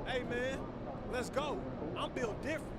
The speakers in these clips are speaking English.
Hey man, let's go. I'm built different.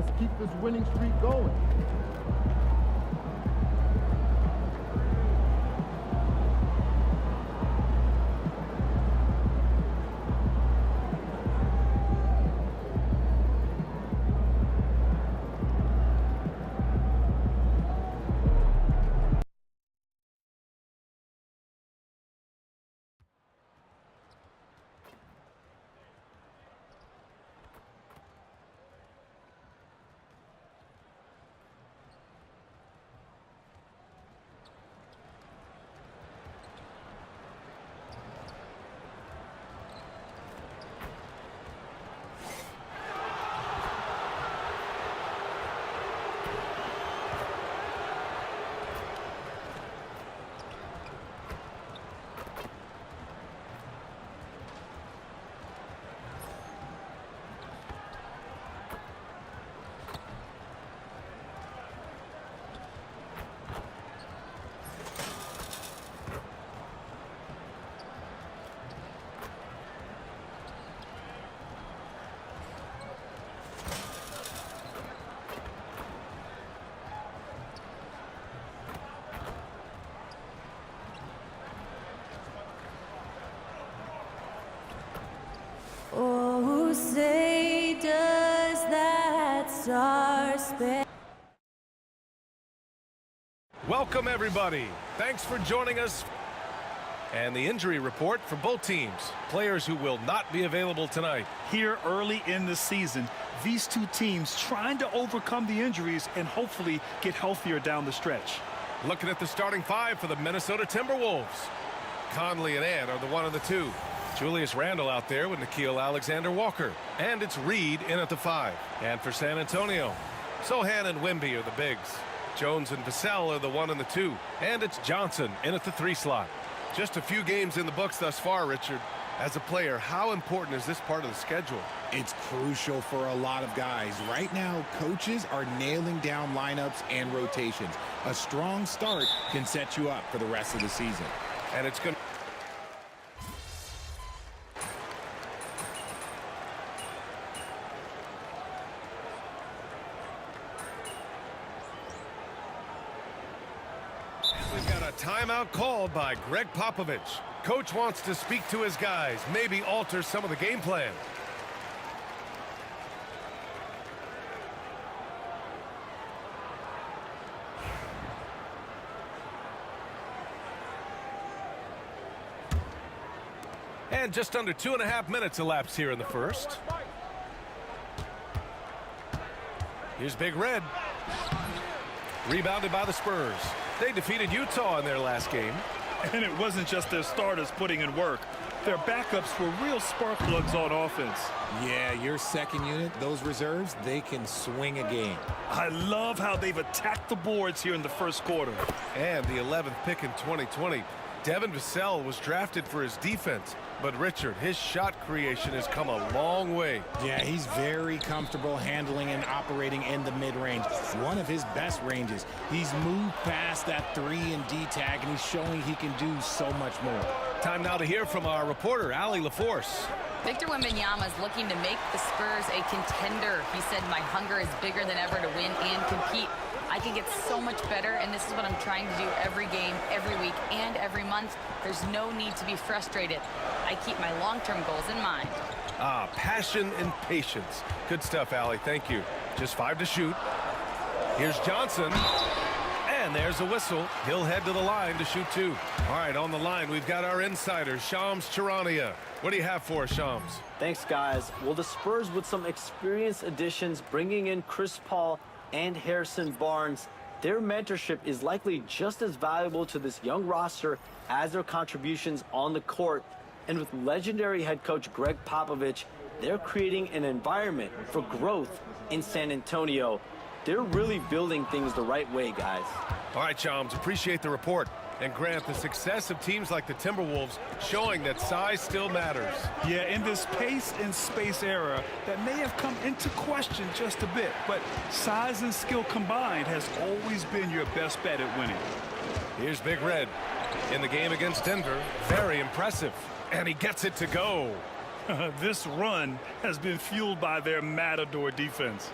Let's keep this winning streak going. Oh, say does that star-spangled... Welcome, everybody. Thanks for joining us. And the injury report for both teams. Players who will not be available tonight. Here early in the season, these two teams trying to overcome the injuries and hopefully get healthier down the stretch. Looking at the starting five for the Minnesota Timberwolves. Conley and Ant are the 1 and the 2. Julius Randle out there with Nickeil Alexander-Walker. And it's Reed in at the 5. And for San Antonio, Sohan and Wemby are the bigs. Jones and Vassell are the 1 and the 2. And it's Johnson in at the 3 slot. Just a few games in the books thus far, Richard. As a player, how important is this part of the schedule? It's crucial for a lot of guys. Right now, coaches are nailing down lineups and rotations. A strong start can set you up for the rest of the season. And it's going to... We've got a timeout called by Greg Popovich. Coach wants to speak to his guys, maybe alter some of the game plan. And just under 2.5 minutes elapsed here in the first. Here's Big Red. Rebounded by the Spurs. They defeated Utah in their last game. And it wasn't just their starters putting in work. Their backups were real spark plugs on offense. Yeah, your second unit, those reserves, they can swing a game. I love how they've attacked the boards here in the first quarter. And the 11th pick in 2020. Devin Vassell was drafted for his defense. But Richard, his shot creation has come a long way. Yeah, he's very comfortable handling and operating in the mid-range. One of his best ranges. He's moved past that 3 and D tag, and he's showing he can do so much more. Time now to hear from our reporter, Allie LaForce. Victor Wembanyama is looking to make the Spurs a contender. He said, "My hunger is bigger than ever to win and compete. I can get so much better, and this is what I'm trying to do every game, every week, and every month. There's no need to be frustrated. I keep my long-term goals in mind." Passion and patience. Good stuff, Allie. Thank you. Just 5 to shoot. Here's Johnson. And there's a whistle. He'll head to the line to shoot 2. All right, on the line, we've got our insider, Shams Charania. What do you have for us, Shams? Thanks, guys. Well, the Spurs with some experienced additions, bringing in Chris Paul and Harrison Barnes. Their mentorship is likely just as valuable to this young roster as their contributions on the court. And with legendary head coach Greg Popovich, they're creating an environment for growth in San Antonio. They're really building things the right way, guys. All right, Shams, appreciate the report. And Grant, the success of teams like the Timberwolves showing that size still matters. Yeah, in this pace and space era, that may have come into question just a bit, but size and skill combined has always been your best bet at winning. Here's Big Red in the game against Denver. Very impressive. And he gets it to go. This run has been fueled by their Matador defense.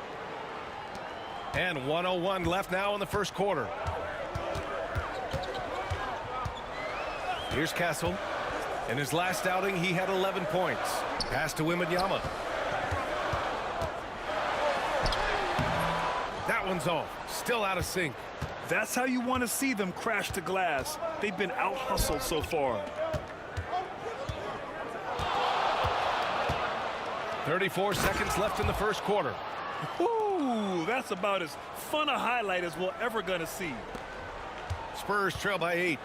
And 1:01 left now in the first quarter. Here's Castle. In his last outing, he had 11 points. Pass to Wembanyama. That one's off. Still out of sync. That's how you want to see them crash the glass. They've been out-hustled so far. 34 seconds left in the first quarter. Ooh, that's about as fun a highlight as we're ever going to see. Spurs trail by 8.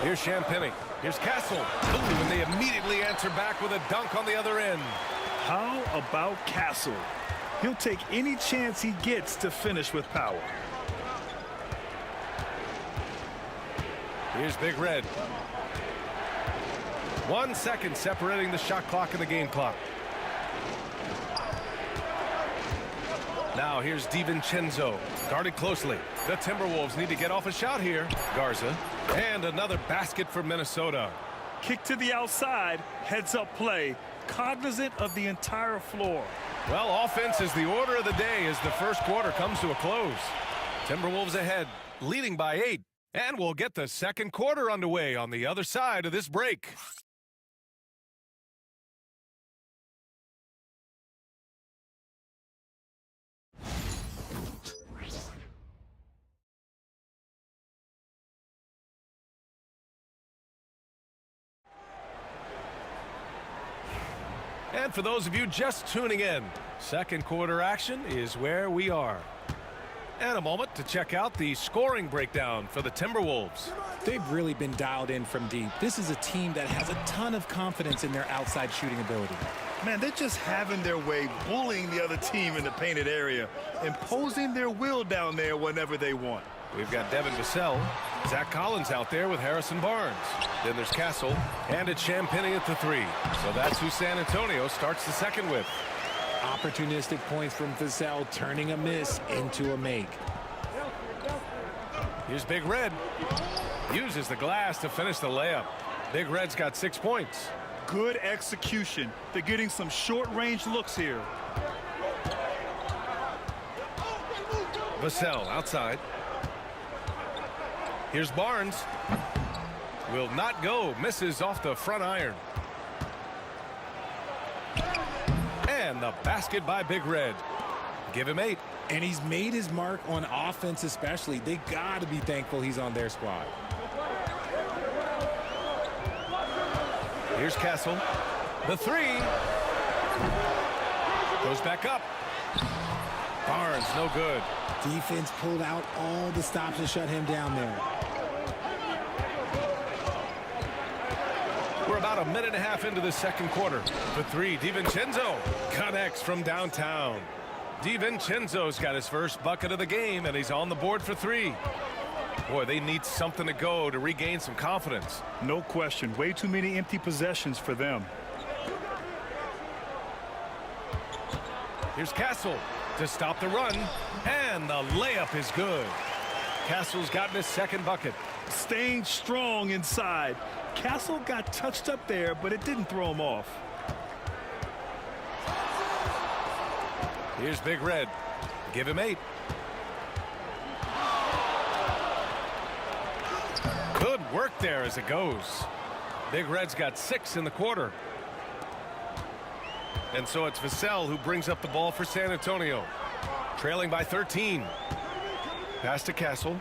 Here's Champagny. Here's Castle. Ooh, and they immediately answer back with a dunk on the other end. How about Castle? He'll take any chance he gets to finish with power. Here's Big Red. 1 second separating the shot clock and the game clock. Now here's DiVincenzo, guarded closely. The Timberwolves need to get off a shot here. Garza, and another basket for Minnesota. Kick to the outside, heads-up play, cognizant of the entire floor. Well, offense is the order of the day as the first quarter comes to a close. Timberwolves ahead, leading by 8. And we'll get the second quarter underway on the other side of this break. And for those of you just tuning in, second quarter action is where we are. And a moment to check out the scoring breakdown for the Timberwolves. They've really been dialed in from deep. This is a team that has a ton of confidence in their outside shooting ability. Man, they're just having their way, bullying the other team in the painted area, imposing their will down there whenever they want. We've got Devin Vassell, Zach Collins out there with Harrison Barnes. Then there's Castle, and it's Champagny at the 3. So that's who San Antonio starts the second with. Opportunistic points from Vassell, turning a miss into a make. Here's Big Red. Uses the glass to finish the layup. Big Red's got 6 points. Good execution. They're getting some short-range looks here. Vassell outside. Here's Barnes. Will not go. Misses off the front iron. And the basket by Big Red. Give him 8. And he's made his mark on offense especially. They got to be thankful he's on their squad. Here's Castle. The 3. Goes back up. Barnes, no good. Defense pulled out all the stops to shut him down there. We're about a minute and a half into the second quarter. The 3, DiVincenzo connects from downtown. DiVincenzo's got his first bucket of the game, and he's on the board for 3. Boy, they need something to go to regain some confidence. No question. Way too many empty possessions for them. Here's Castle to stop the run, and the layup is good. Castle's gotten his second bucket. Staying strong inside. Castle got touched up there, but it didn't throw him off. Here's Big Red. Give him 8. Good work there as it goes. Big Red's got 6 in the quarter. And so it's Vassell who brings up the ball for San Antonio. Trailing by 13. Pass to Castle.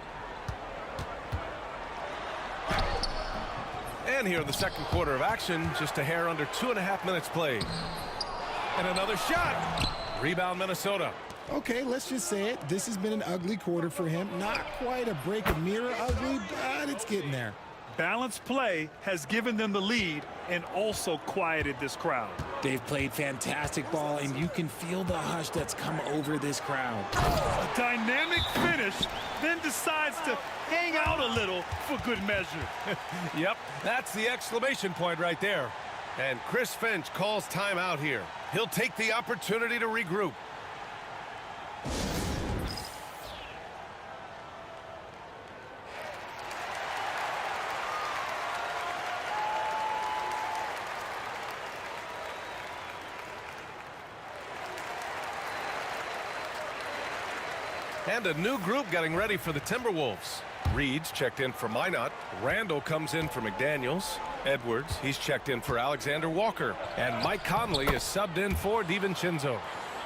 And here in the second quarter of action, just a hair under 2.5 minutes played. And another shot. Rebound Minnesota. Okay, let's just say it. This has been an ugly quarter for him. Not quite a break a mirror ugly, but it's getting there. Balanced play has given them the lead and also quieted this crowd. They've played fantastic ball, and you can feel the hush that's come over this crowd. A dynamic finish, then decides to hang out a little for good measure. Yep, that's the exclamation point right there. And Chris Finch calls timeout here. He'll take the opportunity to regroup. And a new group getting ready for the Timberwolves. Reed's checked in for Minot. Randall comes in for McDaniels. Edwards, he's checked in for Alexander Walker. And Mike Conley is subbed in for DiVincenzo.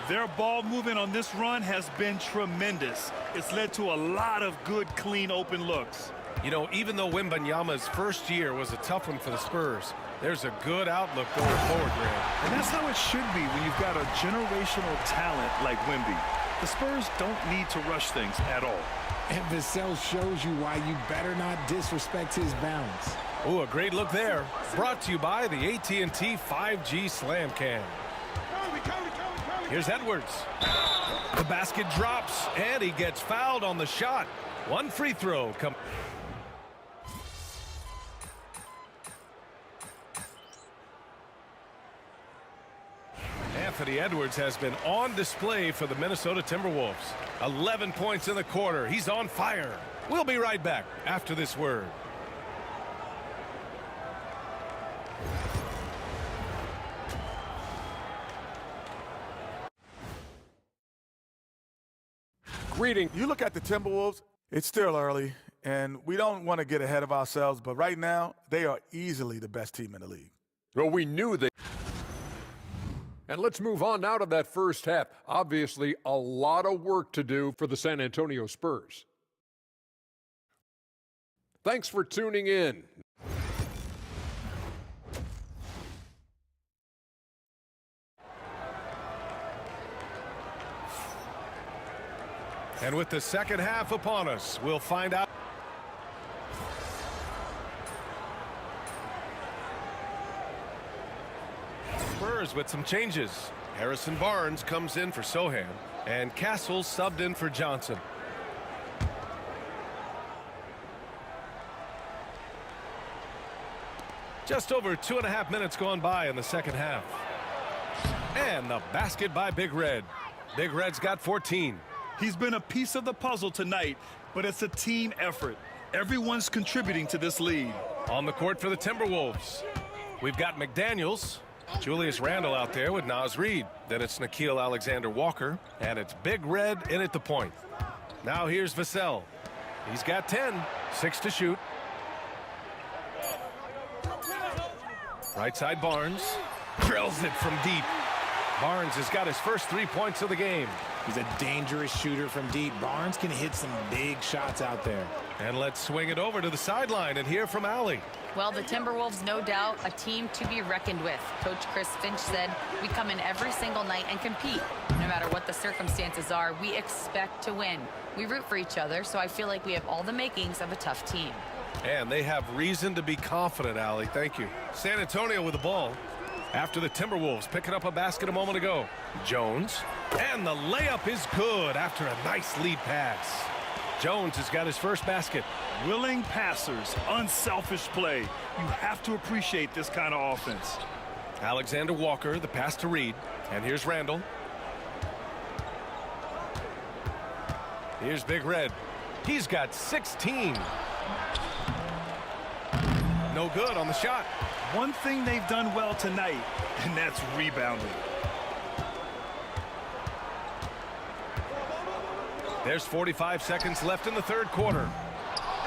Their ball movement on this run has been tremendous. It's led to a lot of good, clean, open looks. You know, even though Wembanyama's first year was a tough one for the Spurs, there's a good outlook going forward, Grant. And that's how it should be when you've got a generational talent like Wemby. The Spurs don't need to rush things at all. And Vassell shows you why you better not disrespect his bounce. Ooh, a great look there. Brought to you by the AT&T 5G Slam Cam. Here's Edwards. The basket drops, and he gets fouled on the shot. One free throw. Anthony Edwards has been on display for the Minnesota Timberwolves. 11 points in the quarter. He's on fire. We'll be right back after this word. Greeting. You look at the Timberwolves, it's still early, and we don't want to get ahead of ourselves, but right now, they are easily the best team in the league. Well, we knew they... And let's move on now to that first half. Obviously, a lot of work to do for the San Antonio Spurs. Thanks for tuning in. And with the second half upon us, we'll find out. Spurs with some changes. Harrison Barnes comes in for Sohan, and Castle subbed in for Johnson. Just over 2.5 minutes gone by in the second half. And the basket by Big Red. Big Red's got 14. He's been a piece of the puzzle tonight, but it's a team effort. Everyone's contributing to this lead. On the court for the Timberwolves, we've got McDaniels, Julius Randle out there with Naz Reid. Then it's Nickeil Alexander-Walker, and it's Big Red in at the point. Now here's Vassell. He's got 10, 6 to shoot. Right side Barnes, drills it from deep. Barnes has got his first 3 points of the game. He's a dangerous shooter from deep. Barnes can hit some big shots out there. And let's swing it over to the sideline and hear from Allie. Well, the Timberwolves, no doubt, a team to be reckoned with. Coach Chris Finch said, we come in every single night and compete. No matter what the circumstances are, we expect to win. We root for each other, so I feel like we have all the makings of a tough team. And they have reason to be confident, Allie. Thank you. San Antonio with the ball. After the Timberwolves picking up a basket a moment ago. Jones. And the layup is good after a nice lead pass. Jones has got his first basket. Willing passers, unselfish play. You have to appreciate this kind of offense. Alexander Walker, the pass to Reed. And here's Randall. Here's Big Red. He's got 16. No good on the shot. One thing they've done well tonight, and that's rebounding. There's 45 seconds left in the third quarter.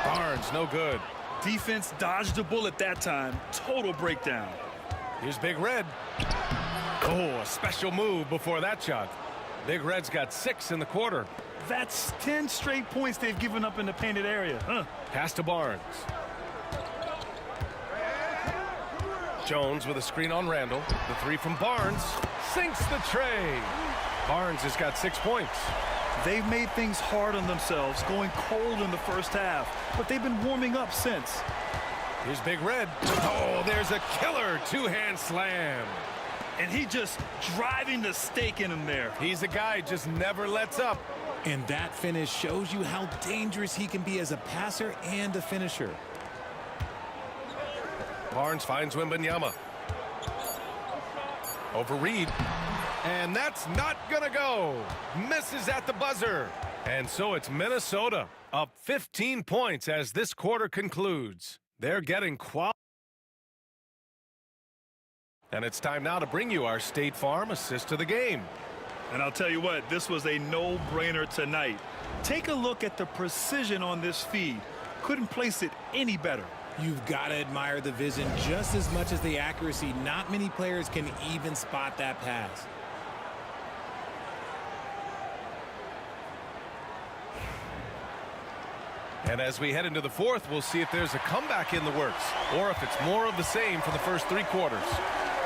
Barnes, no good. Defense dodged a bullet that time. Total breakdown. Here's Big Red. Oh, a special move before that shot. Big Red's got 6 in the quarter. That's 10 straight points they've given up in the painted area. Pass to Barnes. Jones with a screen on Randall. The 3 from Barnes sinks the tray. Barnes has got 6 points. They've made things hard on themselves, going cold in the first half, but they've been warming up since. Here's Big Red. Oh, there's a killer two-hand slam. And he just driving the stake in him there. He's a guy just never lets up. And that finish shows you how dangerous he can be as a passer and a finisher. Barnes finds Wembanyama. Over Reed. And that's not gonna go. Misses at the buzzer. And so it's Minnesota up 15 points as this quarter concludes. They're getting quality. And it's time now to bring you our State Farm assist of the game. And I'll tell you what, this was a no-brainer tonight. Take a look at the precision on this feed. Couldn't place it any better. You've got to admire the vision just as much as the accuracy. Not many players can even spot that pass. And as we head into the fourth, we'll see if there's a comeback in the works or if it's more of the same for the first 3 quarters.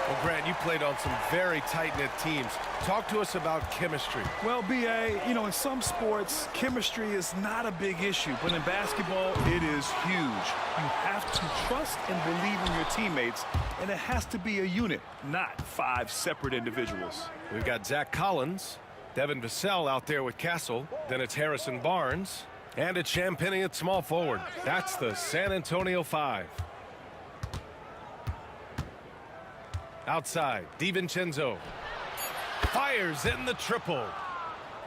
Well, Grant, you played on some very tight-knit teams. Talk to us about chemistry. Well, B.A., you know, in some sports, chemistry is not a big issue, but in basketball, it is huge. You have to trust and believe in your teammates, and it has to be a unit, not 5 separate individuals. We've got Zach Collins, Devin Vassell out there with Castle. Then it's Harrison Barnes. And it's Champagny at small forward. That's the San Antonio 5. Outside, DiVincenzo fires in the triple.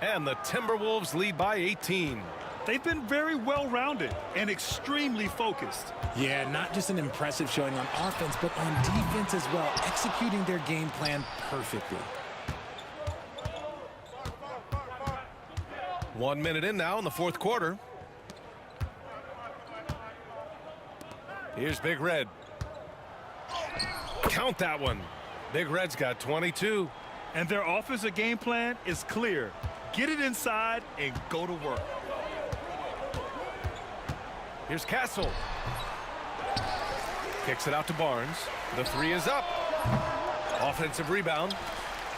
And the Timberwolves lead by 18. They've been very well-rounded and extremely focused. Yeah, not just an impressive showing on offense, but on defense as well, executing their game plan perfectly. 1 minute in now in the fourth quarter. Here's Big Red. Count that one. Big Red's got 22. And their offensive game plan is clear. Get it inside and go to work. Here's Castle. Kicks it out to Barnes. The 3 is up. Offensive rebound.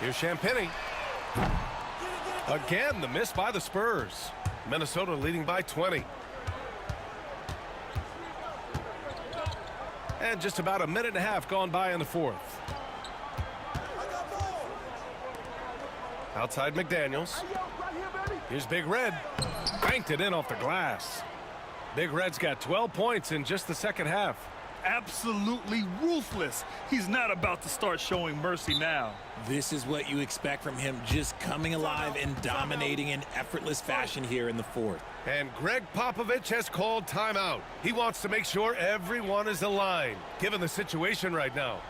Here's Champagny. Again, the miss by the Spurs. Minnesota leading by 20. And just about a minute and a half gone by in the fourth. Outside McDaniels. Here's Big Red. Banked it in off the glass. Big Red's got 12 points in just the second half. Absolutely ruthless. He's not about to start showing mercy now. This is what you expect from him, just coming alive and dominating in effortless fashion here in the fourth. And Greg Popovich has called timeout. He wants to make sure everyone is aligned, given the situation right now.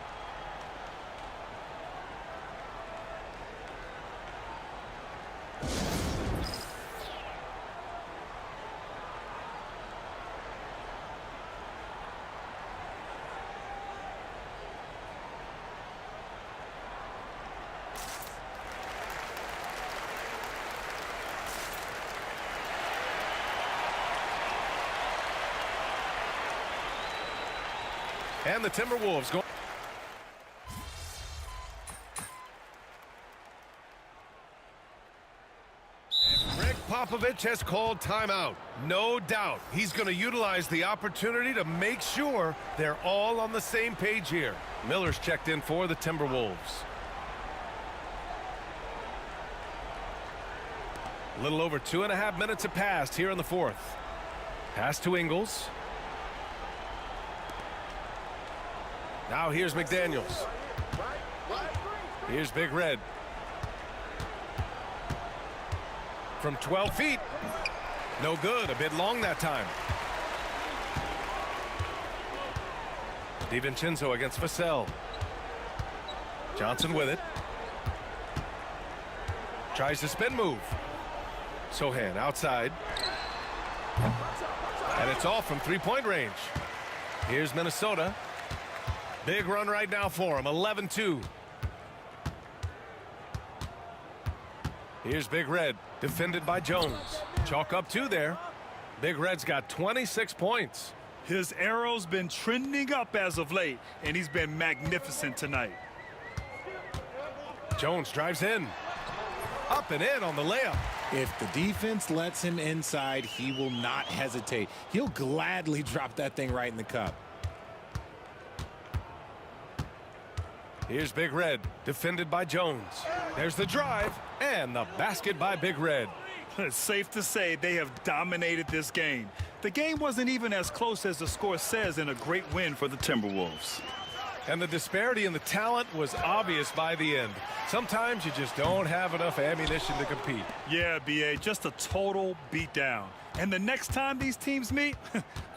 And the Timberwolves go. Greg Popovich has called timeout. No doubt he's going to utilize the opportunity to make sure they're all on the same page here. Miller's checked in for the Timberwolves. A little over 2.5 minutes have passed here in the fourth. Pass to Ingles. Now here's McDaniels. Here's Big Red. From 12 feet. No good. A bit long that time. DiVincenzo against Vassell. Johnson with it. Tries to spin move. Sohan outside. And it's off from three-point range. Here's Minnesota. Big run right now for him, 11-2. Here's Big Red, defended by Jones. Chalk up 2 there. Big Red's got 26 points. His arrow's been trending up as of late, and he's been magnificent tonight. Jones drives in. Up and in on the layup. If the defense lets him inside, he will not hesitate. He'll gladly drop that thing right in the cup. Here's Big Red, defended by Jones. There's the drive, and the basket by Big Red. It's safe to say they have dominated this game. The game wasn't even as close as the score says in a great win for the Timberwolves. And the disparity in the talent was obvious by the end. Sometimes you just don't have enough ammunition to compete. Yeah, B.A., just a total beatdown. And the next time these teams meet,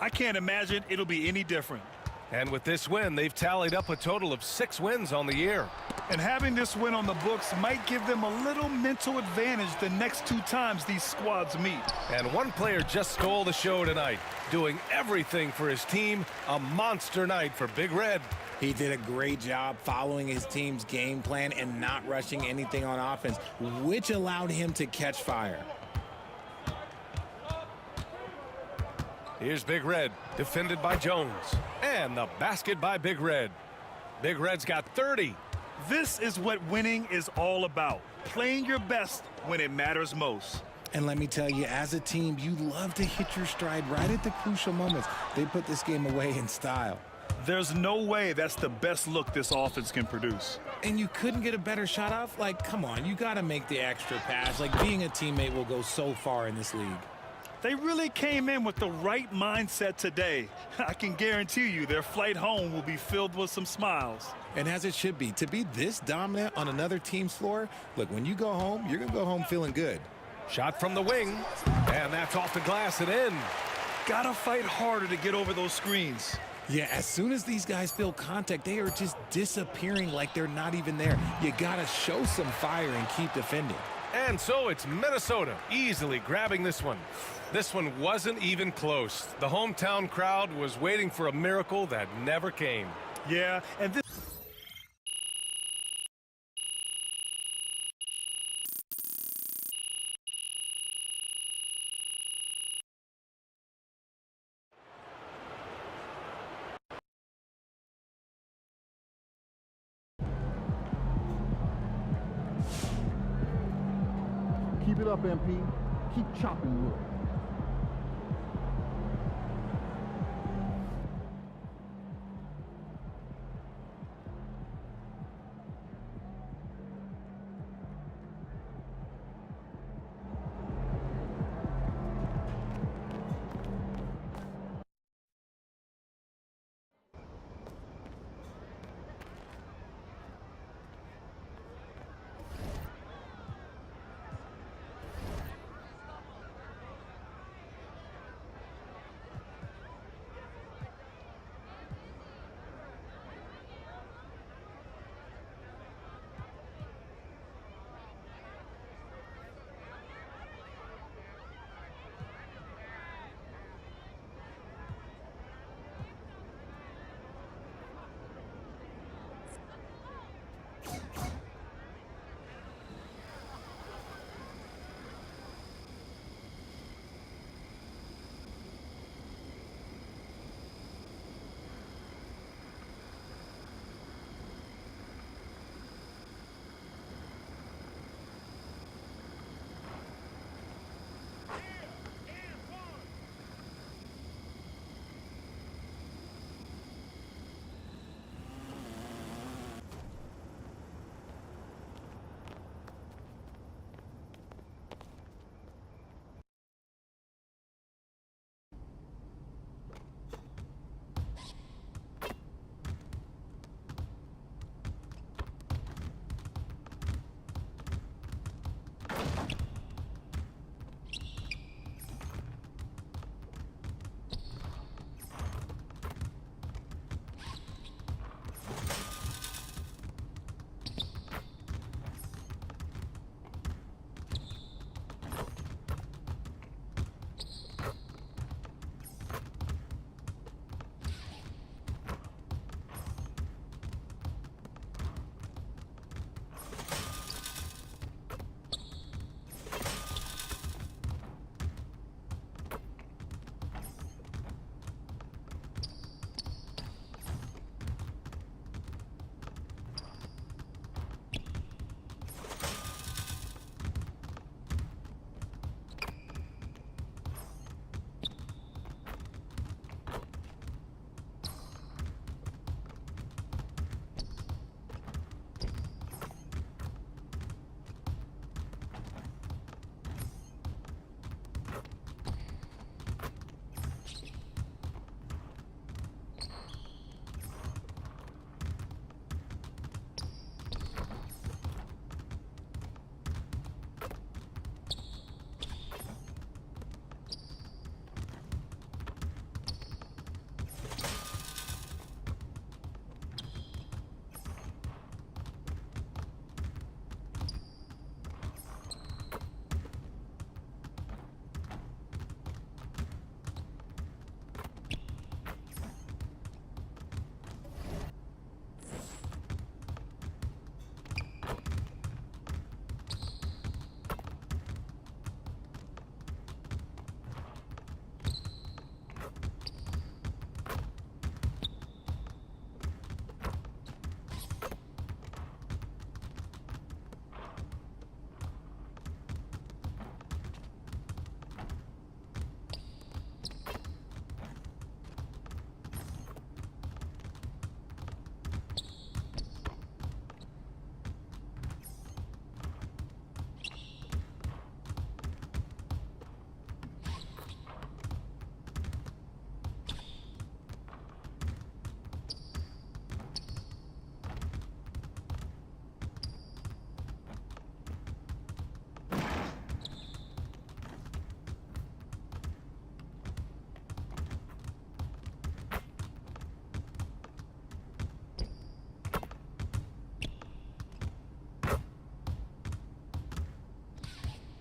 I can't imagine it'll be any different. And with this win, they've tallied up a total of 6 wins on the year. And having this win on the books might give them a little mental advantage the next 2 times these squads meet. And one player just stole the show tonight, doing everything for his team. A monster night for Big Red. He did a great job following his team's game plan and not rushing anything on offense, which allowed him to catch fire. Here's Big Red, defended by Jones. And the basket by Big Red. Big Red's got 30. This is what winning is all about. Playing your best when it matters most. And let me tell you, as a team, you love to hit your stride right at the crucial moments. They put this game away in style. There's no way that's the best look this offense can produce. And you couldn't get a better shot off? Like, come on, you got to make the extra pass. Like, being a teammate will go so far in this league. They really came in with the right mindset today. I can guarantee you their flight home will be filled with some smiles. And as it should be, to be this dominant on another team's floor, look, when you go home, you're going to go home feeling good. Shot from the wing, and that's off the glass and in. Gotta fight harder to get over those screens. Yeah, as soon as these guys feel contact, they are just disappearing like they're not even there. You got to show some fire and keep defending. And so it's Minnesota easily grabbing this one. This one wasn't even close. The hometown crowd was waiting for a miracle that never came. Yeah, and this... Keep it up, MP. Keep chopping wood.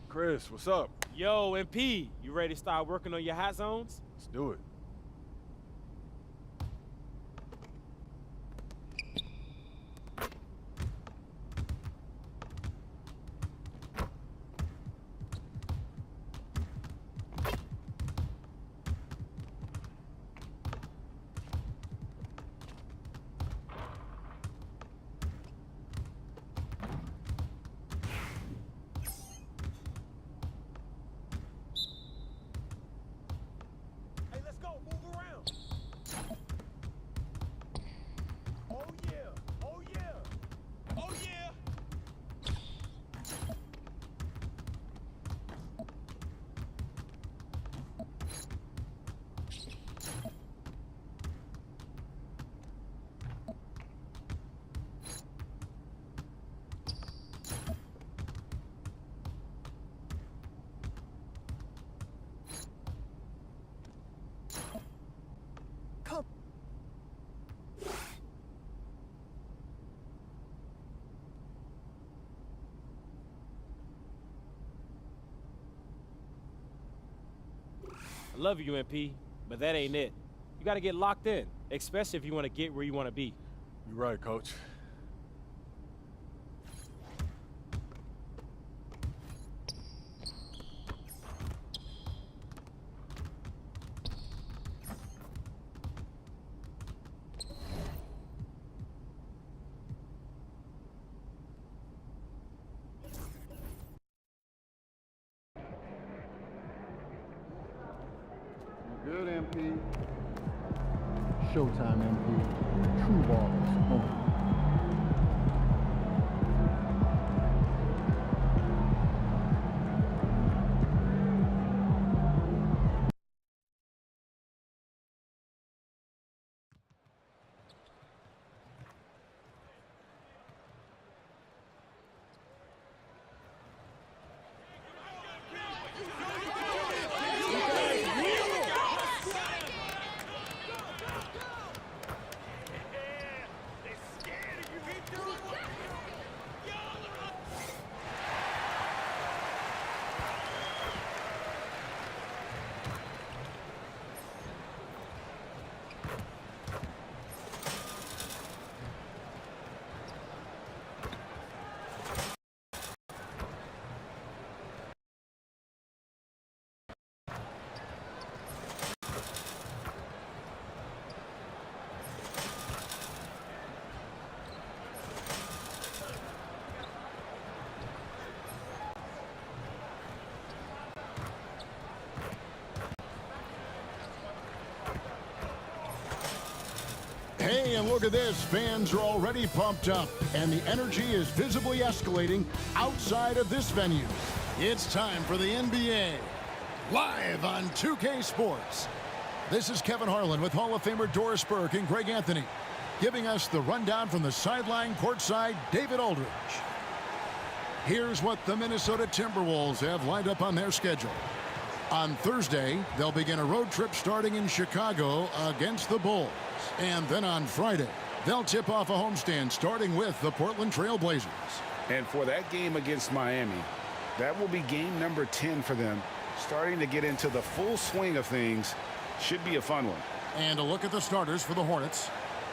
Chris, what's up? Yo, MP, you ready to start working on your hot zones? Let's do it. I love you, MP, but that ain't it. You got to get locked in, especially if you want to get where you want to be. You're right, Coach. Good, MP. Showtime, MP. True ballers only. Hey, and look at this. Fans are already pumped up, and the energy is visibly escalating outside of this venue. It's time for the NBA, live on 2K Sports. This is Kevin Harlan with Hall of Famer Doris Burke and Greg Anthony, giving us the rundown from the sideline courtside, David Aldridge. Here's what the Minnesota Timberwolves have lined up on their schedule. On Thursday, they'll begin a road trip starting in Chicago against the Bulls. And then on Friday, they'll tip off a homestand starting with the Portland Trail Blazers. And for that game against Miami, that will be game number 10 for them. Starting to get into the full swing of things. Should be a fun one. And a look at the starters for the Hornets.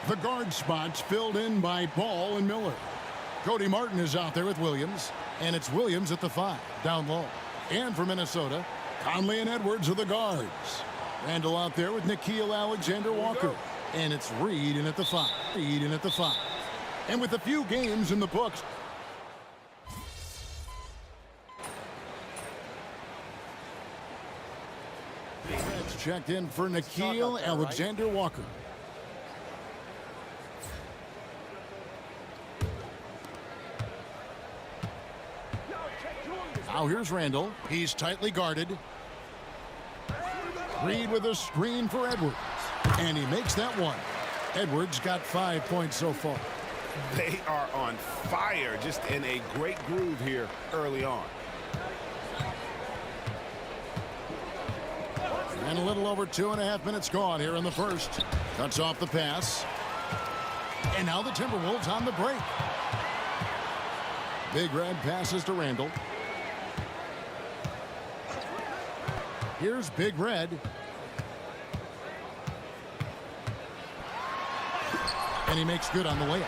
The guard spots filled in by Ball and Miller. Cody Martin is out there with Williams, and it's Williams at the 5, down low. And for Minnesota, Conley and Edwards are the guards. Randall out there with Nickeil Alexander-Walker. And it's Reed in at the 5. Reed in at the 5. And with a few games in the books, it's checked in for Nickeil Alexander-Walker. Now here's Randall. He's tightly guarded. Reed with a screen for Edwards. And he makes that one. Edwards got 5 points so far. They are on fire, just in a great groove here early on. And a little over 2.5 minutes gone here in the first. Cuts off the pass. And now the Timberwolves on the break. Big Red passes to Randall. Here's Big Red. And he makes good on the layup.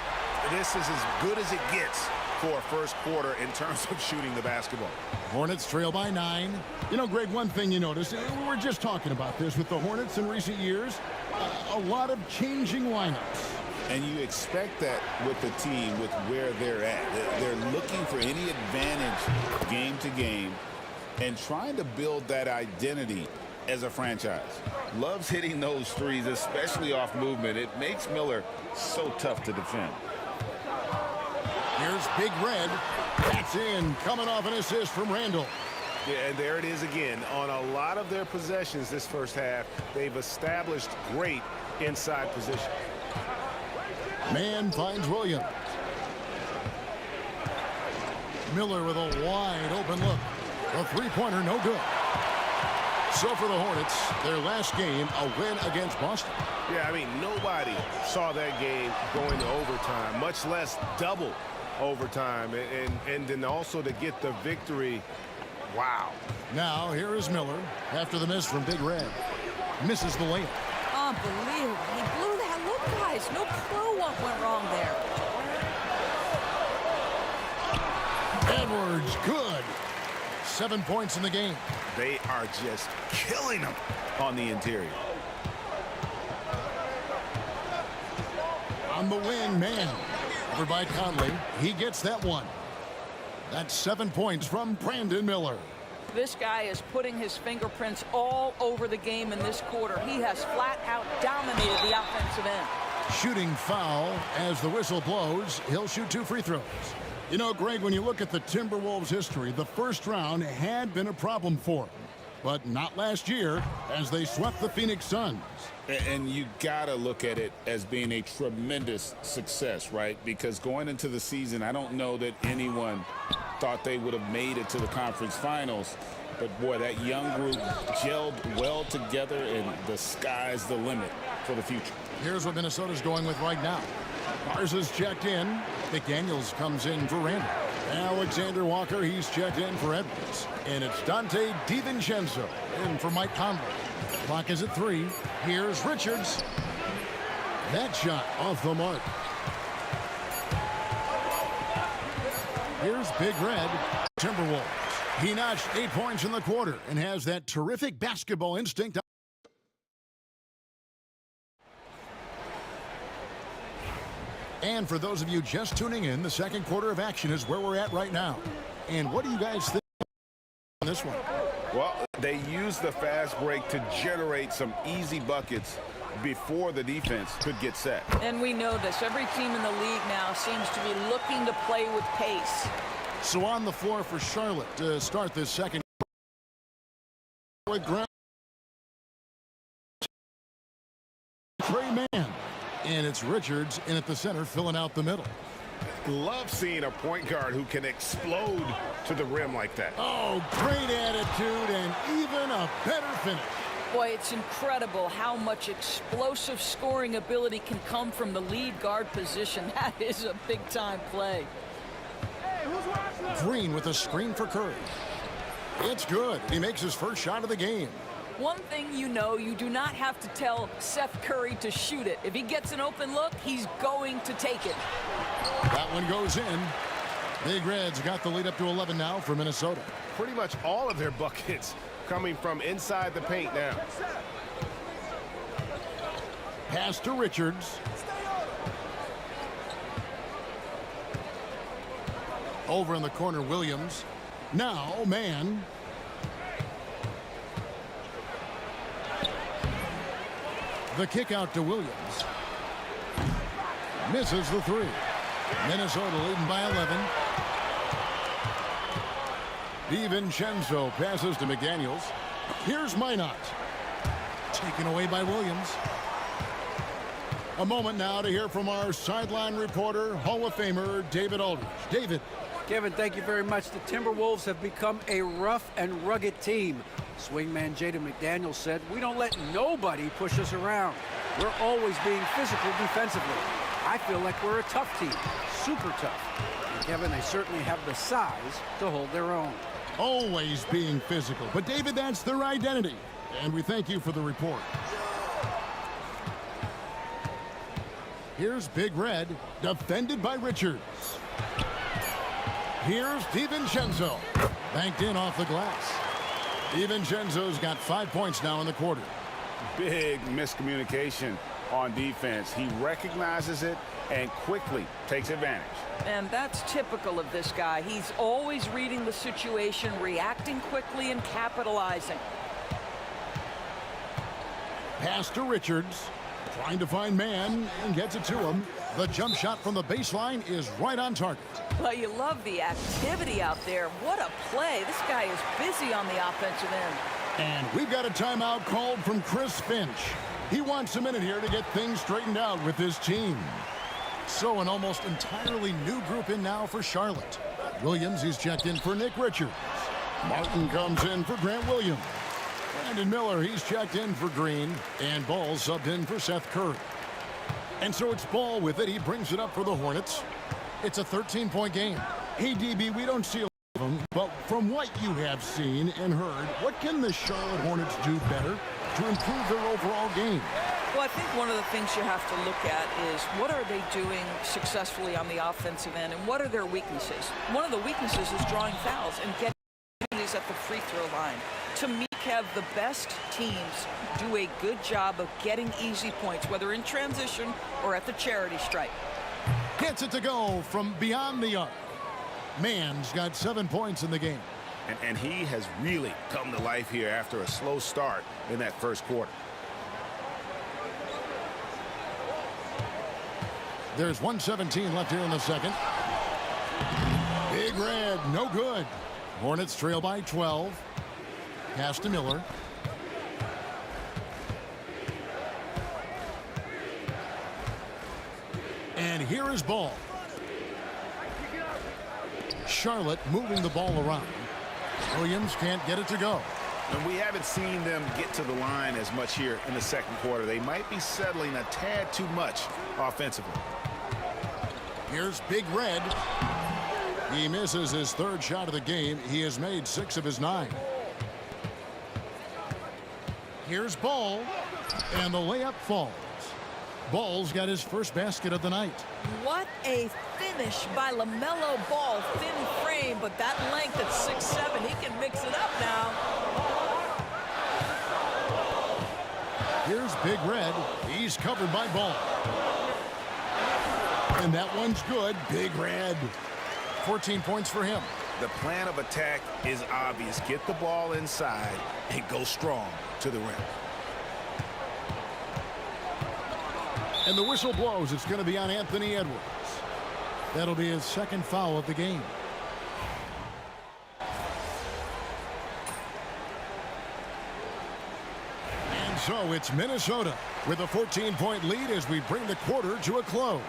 This is as good as it gets for a first quarter in terms of shooting the basketball. Hornets trail by 9. You know, Greg, one thing you notice, we were just talking about this with the Hornets in recent years, a lot of changing lineups. And you expect that with the team, with where they're at. They're looking for any advantage game to game and trying to build that identity as a franchise. Loves hitting those threes, especially off movement. It makes Miller so tough to defend. Here's Big Red. That's in, coming off an assist from Randall. Yeah, and there it is again. On a lot of their possessions this first half, they've established great inside position. Man finds Williams. Miller with a wide open look. A three-pointer, no good. So for the Hornets, their last game, a win against Boston. Yeah, I mean, nobody saw that game going to overtime, much less double overtime. And then also to get the victory, wow. Now, here is Miller after the miss from Big Red. Misses the layup. Unbelievable. He blew that look, guys. No clue what went wrong there. Edwards, good. 7 points in the game. They are just killing them on the interior. On the wing, man. Over by Conley. He gets that one. That's 7 points from Brandon Miller. This guy is putting his fingerprints all over the game in this quarter. He has flat out dominated the offensive end. Shooting foul as the whistle blows. He'll shoot 2 free throws. You know, Greg, when you look at the Timberwolves' history, the first round had been a problem for them. But not last year as they swept the Phoenix Suns. And you got to look at it as being a tremendous success, right? Because going into the season, I don't know that anyone thought they would have made it to the conference finals. But, boy, that young group gelled well together, and the sky's the limit for the future. Here's what Minnesota's going with right now. Mars is checked in. McDaniels comes in for Randall. Alexander Walker, he's checked in for Edwards. And it's Dante DiVincenzo in for Mike Conley. Clock is at 3. Here's Richards. That shot off the mark. Here's Big Red. Timberwolves. He notched 8 points in the quarter and has that terrific basketball instinct. And for those of you just tuning in, the second quarter of action is where we're at right now. And what do you guys think on this one? Well, they used the fast break to generate some easy buckets before the defense could get set. And we know this. Every team in the league now seems to be looking to play with pace. So on the floor for Charlotte to start this second with Grant. Trey Mann. And it's Richards in at the center, filling out the middle. Love seeing a point guard who can explode to the rim like that. Oh, great attitude and even a better finish. Boy, it's incredible how much explosive scoring ability can come from the lead guard position. That is a big-time play. Green with a screen for Curry. It's good. He makes his first shot of the game. One thing you know, you do not have to tell Seth Curry to shoot it. If he gets an open look, he's going to take it. That one goes in. Big Red's got the lead up to 11 now for Minnesota. Pretty much all of their buckets coming from inside the paint now. Pass to Richards. Over in the corner, Williams. Now, man. The kick out to Williams. Misses the 3. Minnesota leading by 11. DiVincenzo passes to McDaniels. Here's Minot. Taken away by Williams. A moment now to hear from our sideline reporter, Hall of Famer David Aldridge. David. Kevin, thank you very much. The Timberwolves have become a rough and rugged team. Swingman Jaden McDaniels said, "We don't let nobody push us around. We're always being physical defensively. I feel like we're a tough team, super tough." And Kevin, they certainly have the size to hold their own. Always being physical. But, David, that's their identity. And we thank you for the report. Here's Big Red, defended by Richards. Here's DiVincenzo, banked in off the glass. DiVincenzo's got 5 points now in the quarter. Big miscommunication on defense. He recognizes it and quickly takes advantage. And that's typical of this guy. He's always reading the situation, reacting quickly, and capitalizing. Pass to Richards, trying to find man, and gets it to him. The jump shot from the baseline is right on target. Well, you love the activity out there. What a play. This guy is busy on the offensive end. And we've got a timeout called from Chris Finch. He wants a minute here to get things straightened out with his team. So an almost entirely new group in now for Charlotte. Williams, he's checked in for Nick Richards. Martin comes in for Grant Williams. Brandon Miller, he's checked in for Green. And Ball subbed in for Seth Curry. And so it's Ball with it. He brings it up for the Hornets. It's a 13-point game. Hey, DB, we don't see a lot of them, but from what you have seen and heard, what can the Charlotte Hornets do better to improve their overall game? Well, I think one of the things you have to look at is what are they doing successfully on the offensive end and what are their weaknesses? One of the weaknesses is drawing fouls and getting opportunities at the free throw line. To me, Kev, the best teams do a good job of getting easy points, whether in transition or at the charity stripe. Gets it to go from beyond the arc. Mann's got 7 points in the game. And he has really come to life here after a slow start in that first quarter. There's 1:17 left here in the second. Big Red, no good. Hornets trail by 12. Pass to Miller. And here is Ball. Charlotte moving the ball around. Williams can't get it to go. And we haven't seen them get to the line as much here in the second quarter. They might be settling a tad too much offensively. Here's Big Red. He misses his third shot of the game. He has made 6 of his 9. Here's Ball, and the layup falls. Ball's got his first basket of the night. What a finish by LaMelo Ball. Thin frame, but that length at 6'7", he can mix it up now. Here's Big Red. He's covered by Ball. And that one's good. Big Red. 14 points for him. The plan of attack is obvious. Get the ball inside and go strong to the rim. And the whistle blows. It's going to be on Anthony Edwards. That'll be his second foul of the game. And so it's Minnesota with a 14-point lead as we bring the quarter to a close.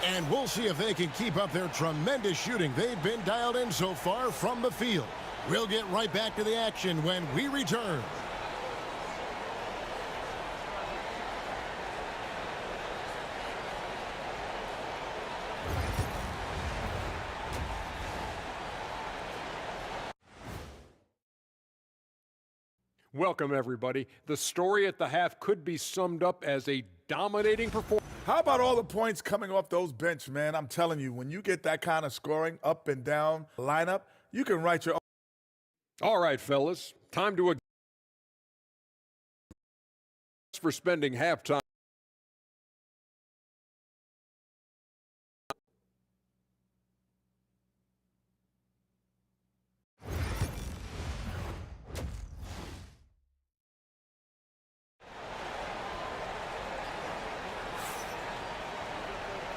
And we'll see if they can keep up their tremendous shooting they've been dialed in so far from the field. We'll get right back to the action when we return. Welcome, everybody. The story at the half could be summed up as a dominating performance. How about all the points coming off those bench, man? I'm telling you, when you get that kind of scoring up and down lineup, you can write your own. All right, fellas, time to for spending halftime.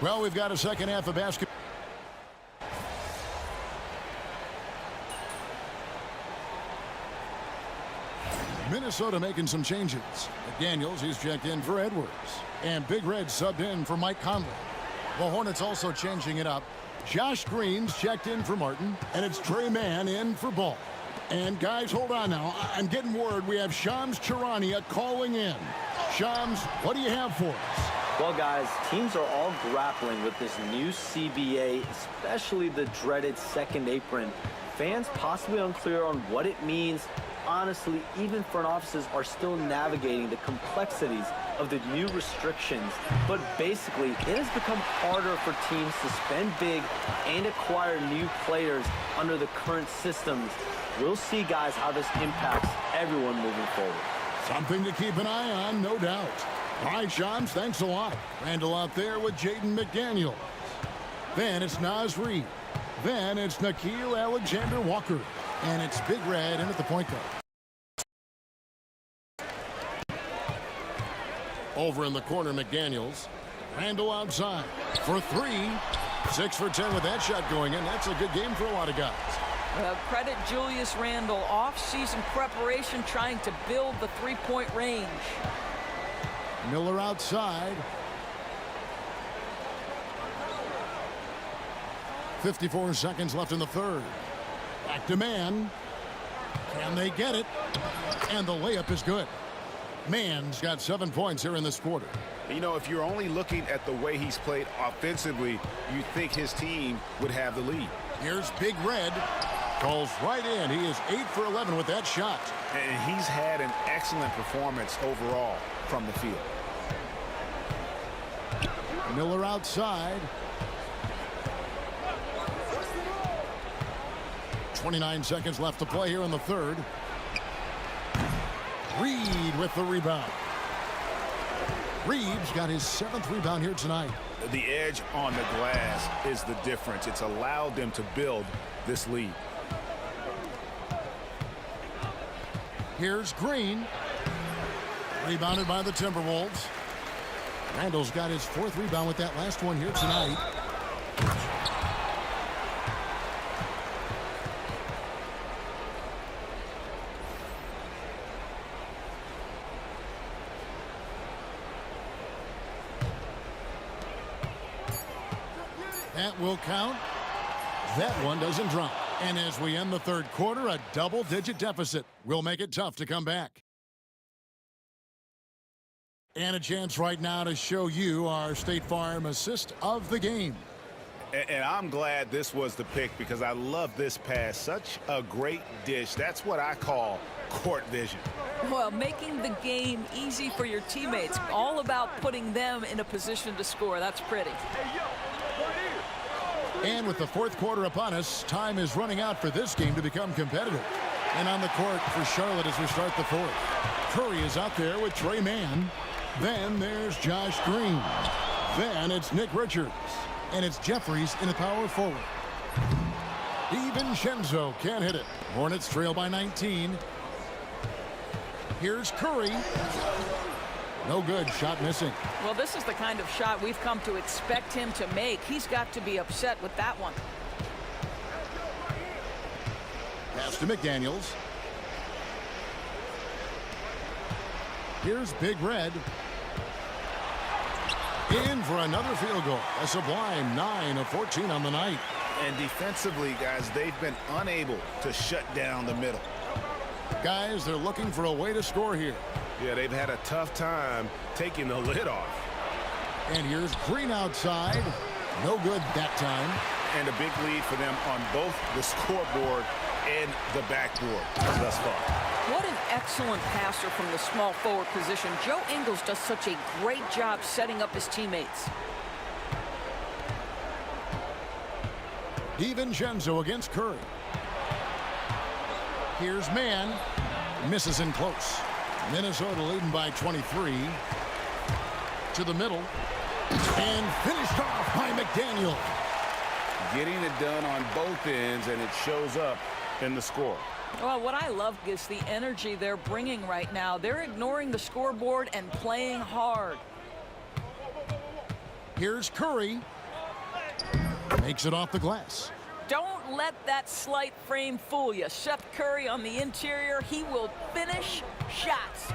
Well, we've got a second half of basketball. Minnesota making some changes. McDaniels, he's checked in for Edwards. And Big Red subbed in for Mike Conley. The Hornets also changing it up. Josh Green's checked in for Martin. And it's Trey Mann in for Ball. And guys, hold on now. I'm getting word we have Shams Charania calling in. Shams, what do you have for us? Well, guys, teams are all grappling with this new CBA, especially the dreaded second apron fans possibly unclear on what it means. Honestly, even front offices are still navigating the complexities of the new restrictions. But basically, it has become harder for teams to spend big and acquire new players under the current systems. We'll see, guys, how this impacts everyone moving forward. Something to keep an eye on, no doubt. All right, Shams, thanks a lot. Randall out there with Jaden McDaniel. Then it's Naz Reid. Then it's Nickeil Alexander-Walker. And it's Big Red in at the point guard. Over in the corner, McDaniels. Randall outside for three. 6 for 10 with that shot going in. That's a good game for a lot of guys. Credit Julius Randle. Off-season preparation trying to build the three-point range. Miller outside. 54 seconds left in the third. Back to man. Can they get it? And the layup is good. Mann's got 7 points here in this quarter. You know, if you're only looking at the way he's played offensively, you think his team would have the lead. Here's Big Red. Calls right in. He is 8 for 11 with that shot. And he's had an excellent performance overall from the field. Miller outside. 29 seconds left to play here in the third. Reed with the rebound. Reed's got his 7th rebound here tonight. The edge on the glass is the difference. It's allowed them to build this lead. Here's Green. Rebounded by the Timberwolves. Randall's got his 4th rebound with that last one here tonight. That will count. That one doesn't drop. And as we end the third quarter, a double-digit deficit will make it tough to come back. And a chance right now to show you our State Farm assist of the game. And I'm glad this was the pick because I love this pass. Such a great dish. That's what I call court vision. Well, making the game easy for your teammates. All about putting them in a position to score. That's pretty. And with the fourth quarter upon us, time is running out for this game to become competitive. And on the court for Charlotte as we start the fourth. Curry is out there with Trey Mann. Then there's Josh Green. Then it's Nick Richards. And it's Jeffries in the power forward. DiVincenzo can't hit it. Hornets trail by 19. Here's Curry. No good. Shot missing. Well, this is the kind of shot we've come to expect him to make. He's got to be upset with that one. Pass to McDaniels. Here's Big Red. In for another field goal. A sublime 9 of 14 on the night. And defensively, guys, they've been unable to shut down the middle. Guys, they're looking for a way to score here. Yeah, they've had a tough time taking the lid off. And here's Green outside. No good that time. And a big lead for them on both the scoreboard and the backboard thus far. What an excellent passer from the small forward position. Joe Ingles does such a great job setting up his teammates. DiVincenzo against Curry. Here's Mann. Misses in close. Minnesota leading by 23. To the middle. And finished off by McDaniel. Getting it done on both ends, and it shows up in the score. Well, what I love is the energy they're bringing right now. They're ignoring the scoreboard and playing hard. Here's Curry. Makes it off the glass. Don't let that slight frame fool you. Seth Curry on the interior. He will finish shots.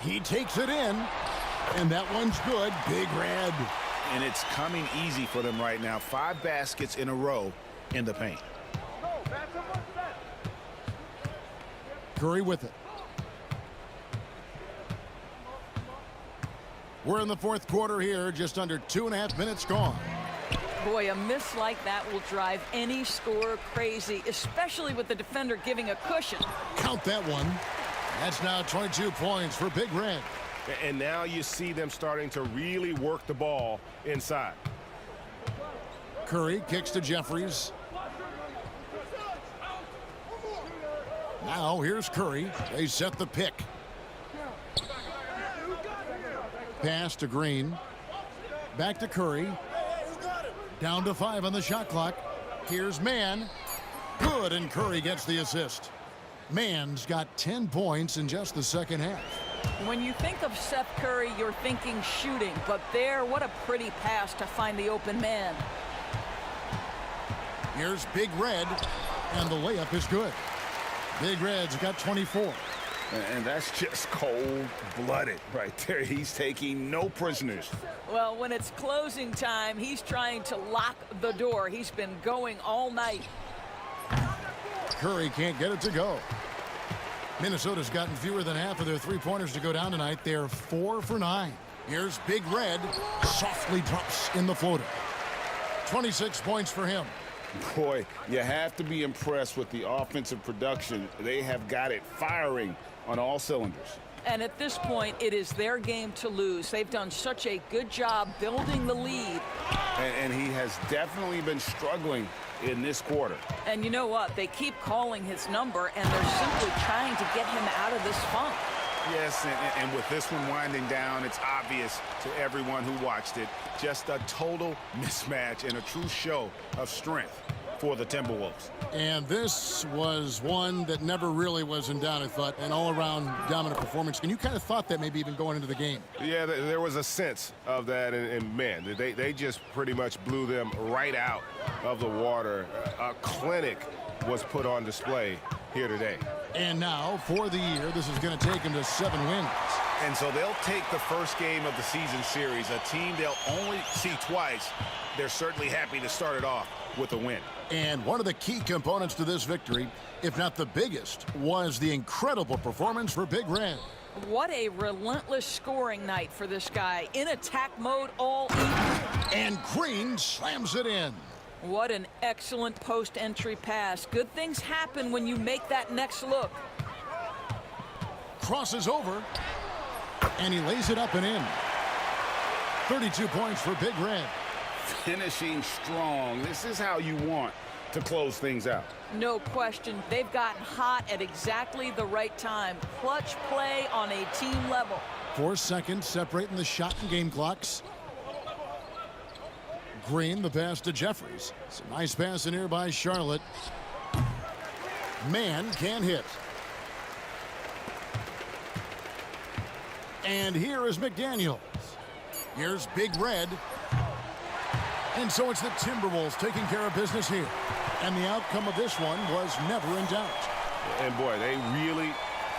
He takes it in. And that one's good. Big Red. And it's coming easy for them right now. 5 baskets in a row in the paint. Curry with it. We're in the fourth quarter here. Just under 2.5 minutes gone. Boy, a miss like that will drive any scorer crazy, especially with the defender giving a cushion. Count that one. That's now 22 points for Big Red. And now you see them starting to really work the ball inside. Curry kicks to Jeffries. Now here's Curry. They set the pick. Pass to Green. Back to Curry. Down to 5 on the shot clock. Here's Mann. Good, and Curry gets the assist. Mann's got 10 points in just the second half. When you think of Seth Curry, you're thinking shooting, but there, what a pretty pass to find the open man. Here's Big Red, and the layup is good. Big Red's got 24. And that's just cold-blooded right there. He's taking no prisoners. Well, when it's closing time, he's trying to lock the door. He's been going all night. Curry can't get it to go. Minnesota's gotten fewer than half of their three-pointers to go down tonight. They're 4 for 9. Here's Big Red. Softly drops in the floater. 26 points for him. Boy, you have to be impressed with the offensive production. They have got it firing on all cylinders. And at this point, it is their game to lose. They've done such a good job building the lead. And he has definitely been struggling in this quarter. And you know what? They keep calling his number, and they're simply trying to get him out of this funk. Yes, and with this one winding down, it's obvious to everyone who watched it. Just a total mismatch and a true show of strength for the Timberwolves. And this was one that never really was in doubt, I thought, an all-around dominant performance. And you kind of thought that maybe even going into the game. Yeah, there was a sense of that, and man, they just pretty much blew them right out of the water. A clinic was put on display here today. And now, for the year, this is going to take them to 7 wins. And so they'll take the first game of the season series, a team they'll only see twice. They're certainly happy to start it off with a win. And one of the key components to this victory, if not the biggest, was the incredible performance for Big Red. What a relentless scoring night for this guy. In attack mode all evening. And Green slams it in. What an excellent post-entry pass. Good things happen when you make that next look. Crosses over, and he lays it up and in. 32 points for Big Red. Finishing strong. This is how you want to close things out. No question. They've gotten hot at exactly the right time. Clutch play on a team level. 4 seconds separating the shot and game clocks. Green, the pass to Jeffries. It's a nice pass in here by Charlotte. Mann can't hit. And here is McDaniels. Here's Big Red. And so it's the Timberwolves taking care of business here. And the outcome of this one was never in doubt. And boy, they really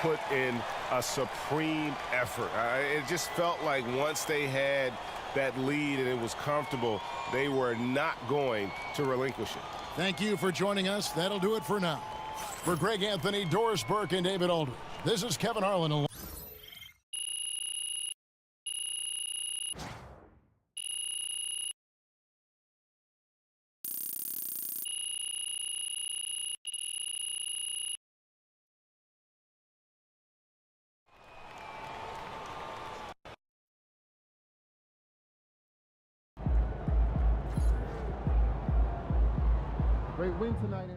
put in a supreme effort. It just felt like once they had that lead and it was comfortable, they were not going to relinquish it. Thank you for joining us. That'll do it for now. For Greg Anthony, Doris Burke, and David Aldridge, this is Kevin Harlan. Great win tonight,